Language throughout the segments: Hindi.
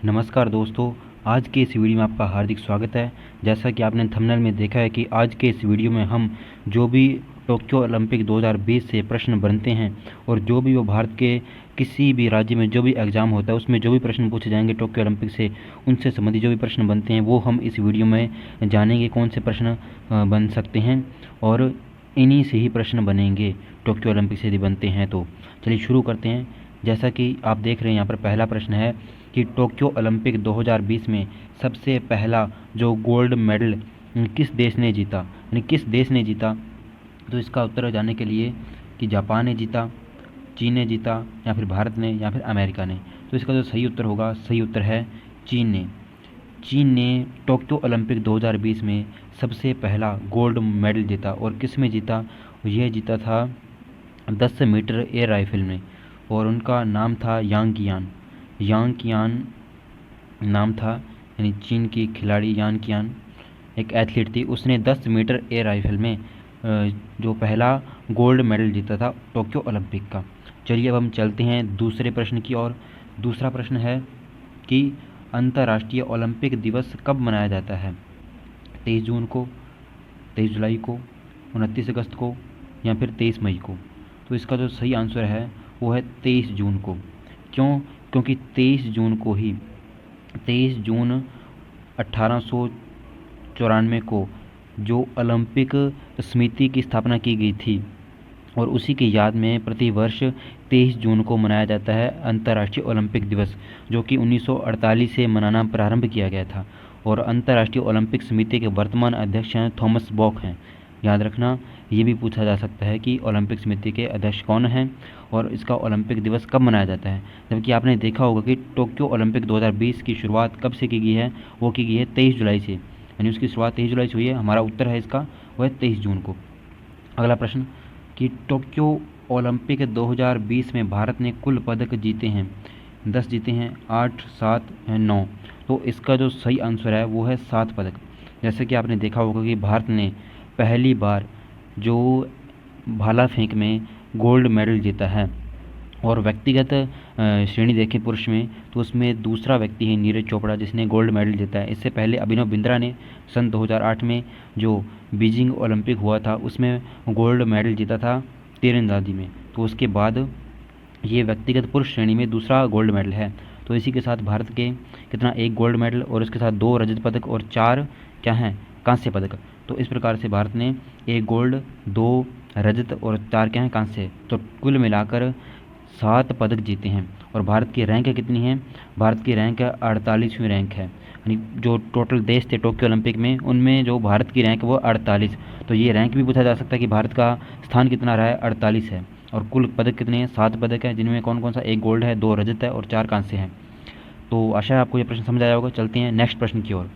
नमस्कार दोस्तों, आज के इस वीडियो में आपका हार्दिक स्वागत है। जैसा कि आपने थंबनेल में देखा है कि आज के इस वीडियो में हम जो भी टोक्यो ओलंपिक 2020 से प्रश्न बनते हैं और जो भी वो भारत के किसी भी राज्य में जो भी एग्ज़ाम होता है उसमें जो भी प्रश्न पूछे जाएंगे टोक्यो ओलंपिक से, उनसे संबंधित जो भी प्रश्न बनते हैं वो हम इस वीडियो में जानेंगे कौन से प्रश्न बन सकते हैं और इन्हीं से ही प्रश्न बनेंगे टोक्यो ओलंपिक से यदि बनते हैं तो। चलिए शुरू करते हैं। जैसा कि आप देख रहे हैं यहाँ पर पहला प्रश्न है कि टोक्यो ओलंपिक 2020 में सबसे पहला जो गोल्ड मेडल किस देश ने जीता, यानी किस देश ने जीता। तो इसका उत्तर जानने के लिए कि जापान ने जीता, चीन ने जीता, या फिर भारत ने, या फिर अमेरिका ने। तो इसका जो सही उत्तर होगा, सही उत्तर है चीन ने। चीन ने टोक्यो ओलंपिक 2020 में सबसे पहला गोल्ड मेडल जीता। और किस में जीता? यह जीता था 10 मीटर एयर राइफल में, और उनका नाम था यांग कियान। यांग कियान नाम था, यानी चीन की खिलाड़ी यांग कियान एक एथलीट थी। उसने 10 मीटर एयर राइफल में जो पहला गोल्ड मेडल जीता था टोक्यो ओलंपिक का। चलिए अब हम चलते हैं दूसरे प्रश्न की ओर। दूसरा प्रश्न है कि अंतर्राष्ट्रीय ओलंपिक दिवस कब मनाया जाता है? 23 जून को, 23 जुलाई को, 29 अगस्त को, या फिर 23 मई को। तो इसका जो सही आंसर है वो है 23 जून को। क्यों? क्योंकि 23 जून को ही 23 जून 1894 को जो ओलंपिक समिति की स्थापना की गई थी, और उसी की याद में प्रतिवर्ष 23 जून को मनाया जाता है अंतर्राष्ट्रीय ओलंपिक दिवस, जो कि 1948 से मनाना प्रारंभ किया गया था। और अंतर्राष्ट्रीय ओलंपिक समिति के वर्तमान अध्यक्ष हैं थॉमस बॉक हैं। याद रखना, ये भी पूछा जा सकता है कि ओलंपिक समिति के अध्यक्ष कौन हैं और इसका ओलंपिक दिवस कब मनाया जाता है। जबकि आपने देखा होगा कि टोक्यो ओलंपिक 2020 की शुरुआत कब से की गई है? वो की गई है 23 जुलाई से, यानी उसकी शुरुआत 23 जुलाई से हुई है। हमारा उत्तर है इसका वह 23 जून को। अगला प्रश्न कि टोक्यो ओलंपिक 2020 में भारत ने कुल पदक जीते हैं? 10 जीते हैं, 8, 7 या 9। तो इसका जो सही आंसर है वो है 7 पदक। जैसे कि आपने देखा होगा कि भारत ने पहली बार जो भाला फेंक में गोल्ड मेडल जीता है, और व्यक्तिगत श्रेणी देखें पुरुष में तो उसमें दूसरा व्यक्ति है नीरज चोपड़ा जिसने गोल्ड मेडल जीता है। इससे पहले अभिनव बिंद्रा ने सन 2008 में जो बीजिंग ओलंपिक हुआ था उसमें गोल्ड मेडल जीता था तीरंदाजी में। तो उसके बाद ये व्यक्तिगत पुरुष श्रेणी में दूसरा गोल्ड मेडल है। तो इसी के साथ भारत के कितना, एक गोल्ड मेडल और इसके साथ 2 रजत पदक और 4 क्या हैं, कांस्य पदक। तो इस प्रकार से भारत ने 1 गोल्ड, 2 रजत और 4 क्या हैं, कांस्य। तो कुल मिलाकर 7 पदक जीते हैं। और भारत की रैंक कितनी है? भारत की रैंक 48वीं रैंक है। यानी जो टोटल देश थे टोक्यो ओलंपिक में उनमें जो भारत की रैंक वो 48। तो ये रैंक भी पूछा जा सकता है कि भारत का स्थान कितना रहा है, 48 है। और कुल पदक कितने हैं? 7 पदक हैं, जिनमें कौन कौन सा? 1 गोल्ड है, 2 रजत है और 4 कांस्य हैं। तो आशा है आपको ये प्रश्न समझ आया होगा। चलते हैं नेक्स्ट प्रश्न की ओर।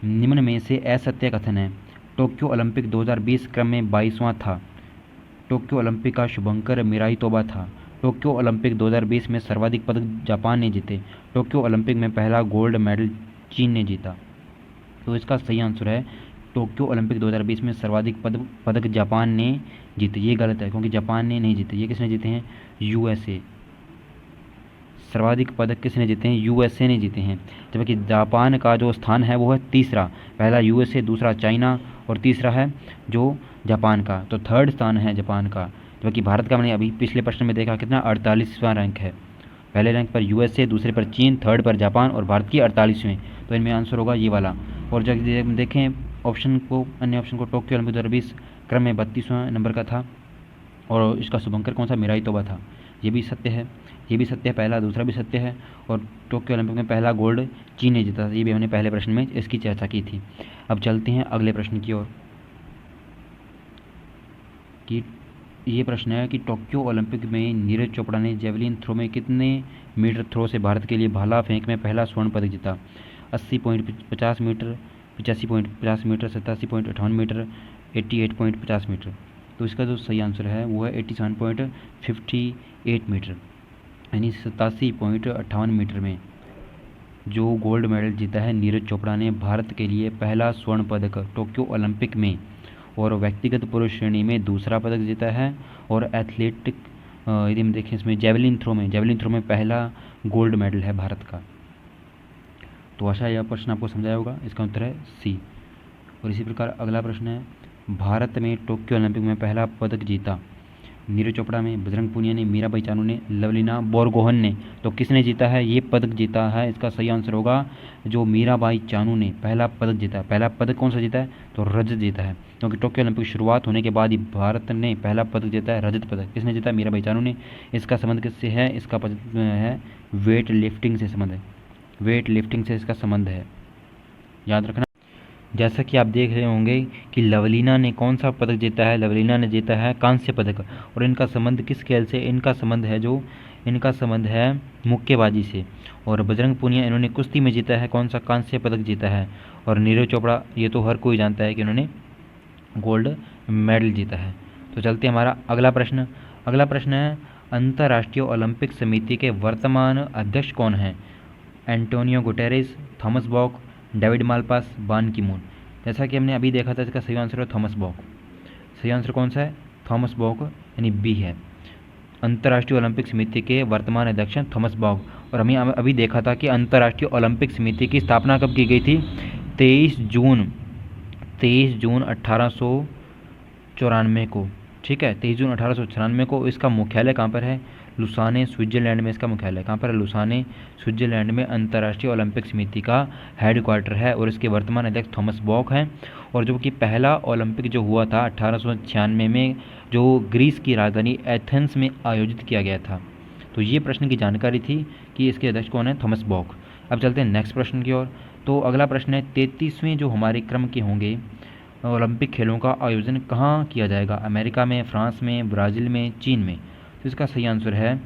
निम्न में से असत्य कथन है। टोक्यो ओलंपिक 2020 क्रम में 22वां था। टोक्यो ओलंपिक का शुभंकर मिराई तोबा था। टोक्यो ओलंपिक 2020 में सर्वाधिक पदक जापान ने जीते। टोक्यो ओलंपिक में पहला गोल्ड मेडल चीन ने जीता। तो इसका सही आंसर है टोक्यो ओलंपिक 2020 में सर्वाधिक पदक जापान ने जीते। ये गलत है क्योंकि जापान ने नहीं जीते। ये किसने जीते हैं? यूएसए। सर्वाधिक पदक किसने जीते हैं? यूएसए ने जीते हैं। जबकि जापान का जो स्थान है वो है तीसरा। पहला यूएसए, दूसरा चाइना और तीसरा है जो जापान का। तो 3rd स्थान है जापान का। जबकि भारत का मैंने अभी पिछले प्रश्न में देखा कितना, 48वां रैंक है। पहले रैंक पर यूएसए, दूसरे पर चीन, 3rd पर जापान और भारत की 48वें। तो इनमें आंसर होगा ये वाला। और जब देखें ऑप्शन को, अन्य ऑप्शन को, टोक्यो ओलंपिक 2020 क्रम में 32वां नंबर का था और इसका शुभंकर कौन सा? मिराई तोबा था। ये भी सत्य है, ये भी सत्य है, पहला दूसरा भी सत्य है। और टोक्यो ओलंपिक में पहला गोल्ड चीन ने जीता था। ये भी हमने पहले प्रश्न में इसकी चर्चा की थी। अब चलते हैं अगले प्रश्न की ओर। कि ये प्रश्न है कि टोक्यो ओलंपिक में नीरज चोपड़ा ने जेवलिन थ्रो में कितने मीटर थ्रो से भारत के लिए भाला फेंक में पहला स्वर्ण पदक जीता? 80.50 मीटर, 85.50 मीटर, 87.58 मीटर, 88.50 मीटर। तो इसका जो सही आंसर है वो है 87.58 मीटर, यानी 87.58 मीटर में जो गोल्ड मेडल जीता है नीरज चोपड़ा ने भारत के लिए पहला स्वर्ण पदक टोक्यो ओलंपिक में। और व्यक्तिगत पुरुष श्रेणी में दूसरा पदक जीता है और एथलेटिक यदि हम देखें इसमें जेवलिन थ्रो में पहला गोल्ड मेडल है भारत का। तो आशा यह प्रश्न आपको समझाया होगा। इसका उत्तर है सी। और इसी प्रकार अगला प्रश्न है, भारत में टोक्यो ओलंपिक में पहला पदक जीता। नीरज चोपड़ा ने, बजरंग पूनिया ने, मीराबाई चानू ने, लवलीना बोरगोहन ने। तो किसने जीता है ये पदक जीता है? इसका सही आंसर होगा जो मीराबाई चानू ने पहला पदक जीता। पहला पदक कौन सा जीता है? तो रजत जीता है, क्योंकि टोक्यो ओलंपिक शुरुआत होने के बाद ही भारत ने पहला पदक जीता है, रजत पदक। किसने जीता? मीराबाई चानू ने। इसका संबंध किससे है? इसका है वेट लिफ्टिंग से संबंध है, वेट लिफ्टिंग से इसका संबंध है, याद रखना। जैसा कि आप देख रहे होंगे कि लवलीना ने कौन सा पदक जीता है? लवलीना ने जीता है कांस्य पदक। और इनका संबंध किस खेल से? इनका संबंध है मुक्केबाजी से। और बजरंग पूनिया, इन्होंने कुश्ती में जीता है कौन सा? कांस्य पदक जीता है। और नीरज चोपड़ा, ये तो हर कोई जानता है कि उन्होंने गोल्ड मेडल जीता है। तो चलते हमारा अगला प्रश्न। अगला प्रश्न है, अंतर्राष्ट्रीय ओलंपिक समिति के वर्तमान अध्यक्ष कौन हैं? Antonio Guterres, Thomas Bach, David Malpass, Ban Ki moon. जैसा कि हमने अभी देखा था, इसका सही आंसर है थॉमस बॉक। सही आंसर कौन सा है? थॉमस बॉक, यानी बी है। अंतर्राष्ट्रीय ओलंपिक समिति के वर्तमान अध्यक्ष हैं थॉमस बॉक। और हमें अभी देखा था कि अंतर्राष्ट्रीय ओलंपिक समिति की स्थापना कब की गई थी? 23 जून 1894 को। ठीक है, 23 जून 1894 को। इसका मुख्यालय कहाँ पर है? लुसाने, स्विट्जरलैंड में इसका मुख्यालय। कहाँ पर है? लुसाने, स्विट्जरलैंड में अंतर्राष्ट्रीय ओलंपिक समिति का हेडक्वार्टर है। और इसके वर्तमान अध्यक्ष थॉमस बॉक हैं। और जो कि पहला ओलंपिक जो हुआ था 1896 में, जो ग्रीस की राजधानी एथेंस में आयोजित किया गया था। तो ये प्रश्न की जानकारी थी कि इसके अध्यक्ष कौन है? थॉमस बॉक। अब चलते हैं नेक्स्ट प्रश्न की ओर। तो अगला प्रश्न है, 33वें जो हमारे क्रम के होंगे ओलंपिक खेलों का आयोजन कहाँ किया जाएगा? अमेरिका में, फ्रांस में, ब्राज़ील में, चीन में। तो इसका सही आंसर है,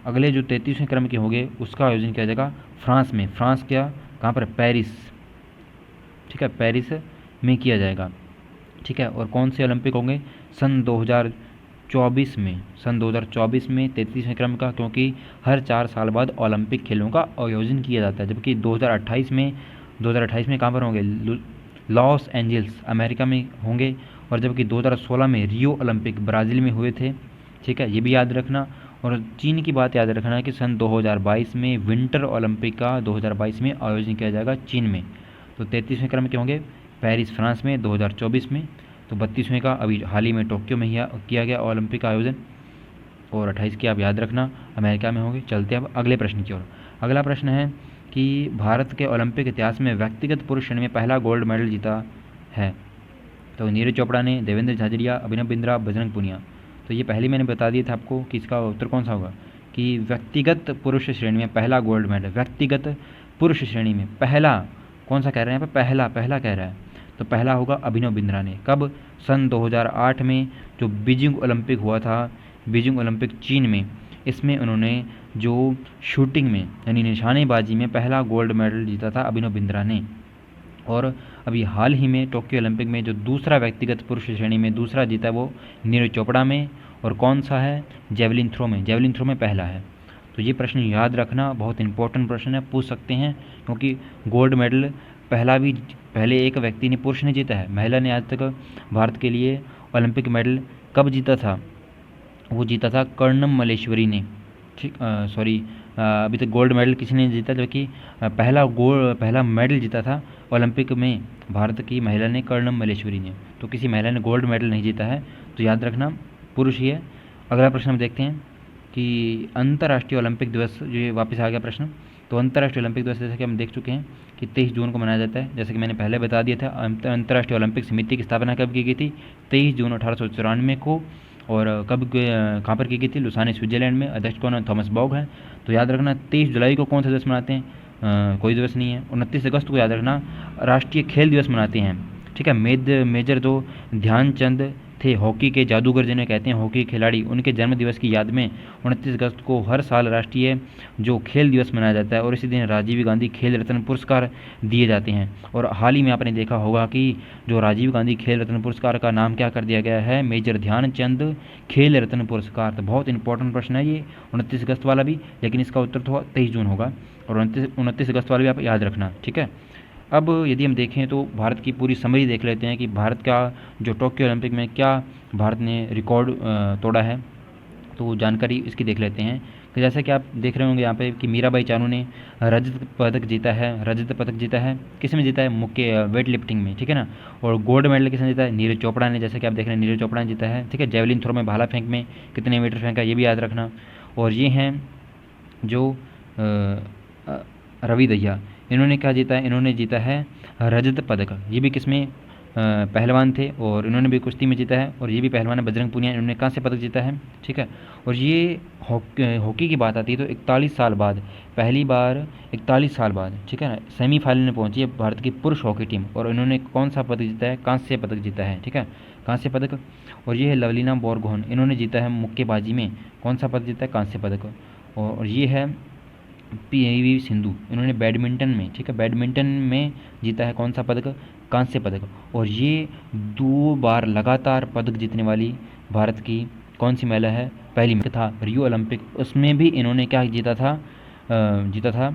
अगले जो 33वें क्रम के होंगे उसका आयोजन किया जाएगा फ्रांस में। फ्रांस क्या? कहाँ पर? पेरिस। ठीक है, पेरिस में किया जाएगा। ठीक है, और कौन से ओलंपिक होंगे? सन 2024 में। सन 2024 में 33वें क्रम का, क्योंकि हर 4 साल बाद ओलंपिक खेलों का आयोजन किया जाता है। जबकि 2028 में कहाँ पर होंगे? लॉस एंजल्स, अमेरिका में होंगे। और जबकि 2016 में रियो ओलंपिक ब्राज़ील में हुए थे। ठीक है, ये भी याद रखना। और चीन की बात याद रखना है कि सन 2022 में विंटर ओलंपिक का 2022 में आयोजन किया जाएगा चीन में। तो 33वें क्रम के होंगे पेरिस, फ्रांस में 2024 में। तो 32वें का अभी हाल ही में टोक्यो में ही किया गया ओलंपिक का आयोजन। और 28 की आप याद रखना अमेरिका में होंगे। चलते अब अगले प्रश्न की ओर। अगला प्रश्न है कि भारत के ओलंपिक इतिहास में व्यक्तिगत पुरुष श्रेणी में पहला गोल्ड मेडल जीता है। तो नीरज चोपड़ा ने, देवेंद्र झाझड़िया, अभिनव बिंद्रा, बजरंग पूनिया। तो ये पहले मैंने बता दिया था आपको कि इसका उत्तर कौन सा होगा, कि व्यक्तिगत पुरुष श्रेणी में पहला गोल्ड मेडल। व्यक्तिगत पुरुष श्रेणी में पहला कौन सा कह रहे हैं यहाँ पर? पहला कह रहा है। तो पहला होगा अभिनव बिंद्रा ने। कब? सन 2008 में जो बीजिंग ओलंपिक हुआ था, बीजिंग ओलंपिक चीन में, इसमें उन्होंने जो शूटिंग में यानी निशानेबाजी में पहला गोल्ड मेडल जीता था अभिनव बिंद्रा ने। और अभी हाल ही में टोक्यो ओलंपिक में जो दूसरा व्यक्तिगत पुरुष श्रेणी में दूसरा जीता वो नीरज चोपड़ा में। और कौन सा है? जेवलिन थ्रो में। जेवलिन थ्रो में पहला है। तो ये प्रश्न याद रखना, बहुत इंपॉर्टेंट प्रश्न है, पूछ सकते हैं। क्योंकि गोल्ड मेडल पहले एक व्यक्ति ने, पुरुष ने जीता है। महिला ने आज तक भारत के लिए ओलंपिक मेडल कब जीता था? वो जीता था कर्णम मल्लेश्वरी ने। ठीक, सॉरी, अभी तक गोल्ड मेडल किसी ने जीता, जबकि पहला मेडल जीता था ओलंपिक में भारत की महिला ने, कर्णम मल्लेश्वरी ने। तो किसी महिला ने गोल्ड मेडल नहीं जीता है, तो याद रखना पुरुष ही है। अगला प्रश्न हम देखते हैं कि अंतर्राष्ट्रीय ओलंपिक दिवस, जो ये वापस आ गया प्रश्न। तो अंतर्राष्ट्रीय ओलंपिक दिवस जैसे कि हम देख चुके हैं कि 23 जून को मनाया जाता है। जैसे कि मैंने पहले बता दिया था, अंतर्राष्ट्रीय ओलंपिक समिति की स्थापना कब की गई थी? 23 जून 1894 को। और कहाँ पर की गई थी? लुसाने, स्विट्जरलैंड में। अध्यक्ष कौन है? थॉमस बॉक है। तो याद रखना 23 जुलाई को कौन सा दिवस मनाते हैं? कोई दिवस नहीं है। 29 अगस्त को याद रखना राष्ट्रीय खेल दिवस मनाते हैं। ठीक है, मेजर जो ध्यानचंद थे, हॉकी के जादूगर जिन्हें कहते हैं, हॉकी खिलाड़ी, उनके जन्म दिवस की याद में 29 अगस्त को हर साल राष्ट्रीय जो खेल दिवस मनाया जाता है। और इसी दिन राजीव गांधी खेल रत्न पुरस्कार दिए जाते हैं। और हाल ही में आपने देखा होगा कि जो राजीव गांधी खेल रत्न पुरस्कार का नाम क्या कर दिया गया है? मेजर ध्यानचंद खेल रत्न पुरस्कार। तो बहुत इंपॉर्टेंट प्रश्न है ये 29 अगस्त वाला भी, लेकिन इसका उत्तर तो 23 जून होगा। और 29 अगस्त वाला भी आप याद रखना। ठीक है, अब यदि हम देखें तो भारत की पूरी समरी देख लेते हैं कि भारत का जो टोक्यो ओलंपिक में क्या भारत ने रिकॉर्ड तोड़ा है। तो जानकारी इसकी देख लेते हैं कि जैसा कि आप देख रहे होंगे यहाँ पे कि मीराबाई चानू ने रजत पदक जीता है। किस में जीता है? मुक्के वेट लिफ्टिंग में, ठीक है ना। और गोल्ड मेडल किसने जीता है? नीरज चोपड़ा ने, जैसे कि आप देख रहे हैं नीरज चोपड़ा ने जीता है, ठीक है। जेवलिन थ्रो में भाला फेंक में कितने मीटर फेंका, ये भी याद रखना। और ये हैं जो रवि दहिया, इन्होंने क्या जीता है? इन्होंने जीता है रजत पदक। ये भी किसमें? पहलवान थे और इन्होंने भी कुश्ती में जीता है। और ये भी पहलवान है बजरंग पूनिया, इन्होंने कांस्य पदक जीता है, ठीक है। और ये हॉकी की बात आती है तो 41 साल बाद, पहली बार 41 साल बाद, ठीक है ना, सेमीफाइनल में पहुंची है भारत की पुरुष हॉकी टीम। और इन्होंने कौन सा पदक जीता है? कांस्य पदक जीता है, ठीक है, कांस्य पदक। और ये है लवलीना बोरगोहन, इन्होंने जीता है मुक्केबाजी में कौन सा पदक जीता है? कांस्य पदक। और ये है PV सिंधु, इन्होंने बैडमिंटन में, ठीक है, बैडमिंटन में जीता है कौन सा पदक? कांस्य पदक। और ये 2 बार लगातार पदक जीतने वाली भारत की कौन सी महिला है? पहली था रियो ओलंपिक, उसमें भी इन्होंने क्या जीता था?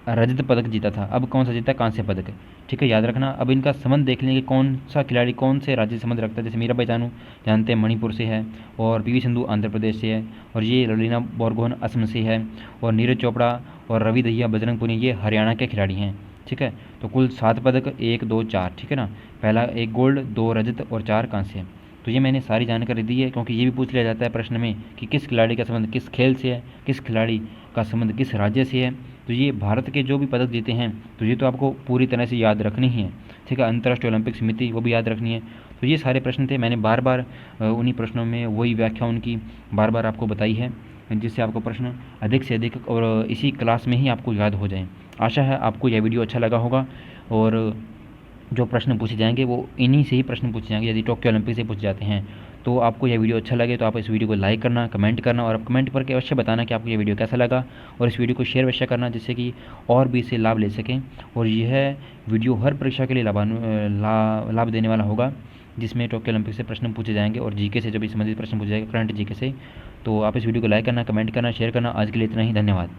रजत पदक जीता था। अब कौन सा जीता? कांस्य पदक, ठीक है, याद रखना। अब इनका संबंध देख लेंगे, कौन सा खिलाड़ी कौन से राज्य से संबंध रखता है। जैसे मीराबाई चानू जानते हैं मणिपुर से है, और PV सिंधु आंध्र प्रदेश से है, और ये लवलीना बोरगोहन असम से है, और नीरज चोपड़ा और रवि दहिया बजरंग पुनिया ये हरियाणा के खिलाड़ी हैं, ठीक है। तो कुल 7 पदक, 1 2 4, ठीक है ना। पहला 1 गोल्ड, 2 रजत और 4 कांस्य। तो ये मैंने सारी जानकारी दी है, क्योंकि ये भी पूछ लिया जाता है प्रश्न में कि किस खिलाड़ी का संबंध किस खेल से है, किस खिलाड़ी का संबंध किस राज्य से है। तो ये भारत के जो भी पदक जीते हैं तो ये तो आपको पूरी तरह से याद रखनी ही है, ठीक है। अंतर्राष्ट्रीय ओलंपिक समिति वो भी याद रखनी है। तो ये सारे प्रश्न थे, मैंने बार बार उन्हीं प्रश्नों में वही व्याख्या उनकी बार बार आपको बताई है, जिससे आपको प्रश्न अधिक से अधिक और इसी क्लास में ही आपको याद हो जाए। आशा है आपको यह वीडियो अच्छा लगा होगा, और जो प्रश्न पूछे जाएंगे वो इन्हीं से ही प्रश्न पूछे जाएंगे। यदि टोक्यो ओलंपिक से पूछे जाते हैं तो आपको यह वीडियो अच्छा लगे तो आप इस वीडियो को लाइक करना, कमेंट करना, और आप कमेंट करके अवश्य बताना कि आपको यह वीडियो कैसा लगा, और इस वीडियो को शेयर अवश्य करना, जिससे कि और भी इससे लाभ ले सकें। और यह वीडियो हर परीक्षा के लिए लाभ देने वाला होगा, जिसमें टोक्यो ओलंपिक से प्रश्न पूछे जाएंगे और GK से जो भी संबंधित प्रश्न पूछे जाएंगे, करंट GK से। तो आप इस वीडियो को लाइक करना, कमेंट करना, शेयर करना। आज के लिए इतना ही, धन्यवाद।